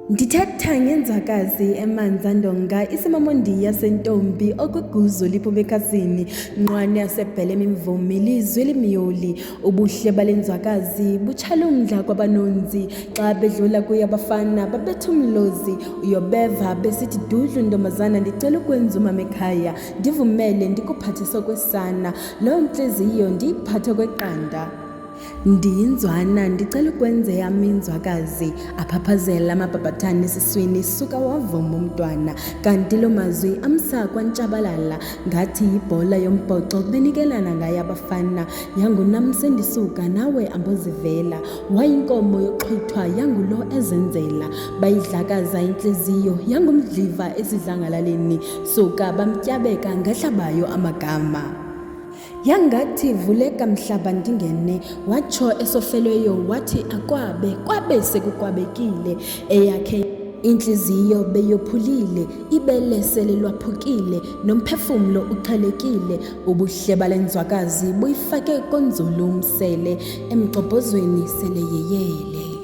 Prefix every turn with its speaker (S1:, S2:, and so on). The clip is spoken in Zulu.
S1: Ndithetha ngenzwakazi eManzandonga isemamondiya sentombi okweguzo liphume ekhasini nqwane yasebhele imvumi lizwi limyoli ubuhle balenzwakazi butshalumdla kwabanonzi xa bedlula kuye abafana babetha umlozi uyobeva besithi dudlu ntombazana ndicela ukwenza umama ekhaya ndivumele ndikuphathisa kwesana loo ntliziyo ndiyiphathe kweqanda ndiyinzwana ndicela ukwenza yam inzwakazi aphaphazela amabhabhathane esiswini suka wavuma umntwana kanti lo mazwi amsa kwantshabalala ngathi yibhola yombhoxo benikelana ngaye abafana yangunam sendisuka nawe ambozivela wayinkomo yoxhithwa yangulo ezenzela bayidlakaza intliziyo yangumdliva esidlangalaleni suka bamtyabeka ngahlabayo amagama yangathi vuleka mhlaba ndingene watsho esofelweyo wathi kwabe sekukwabekile eyakhe intliziyo beyophulile ibele sele lwaphukile nomphefumlo uqhelekile ubuhle balenzwakazi buyifake konzulu umsele emgqobhozweni sele yeyele.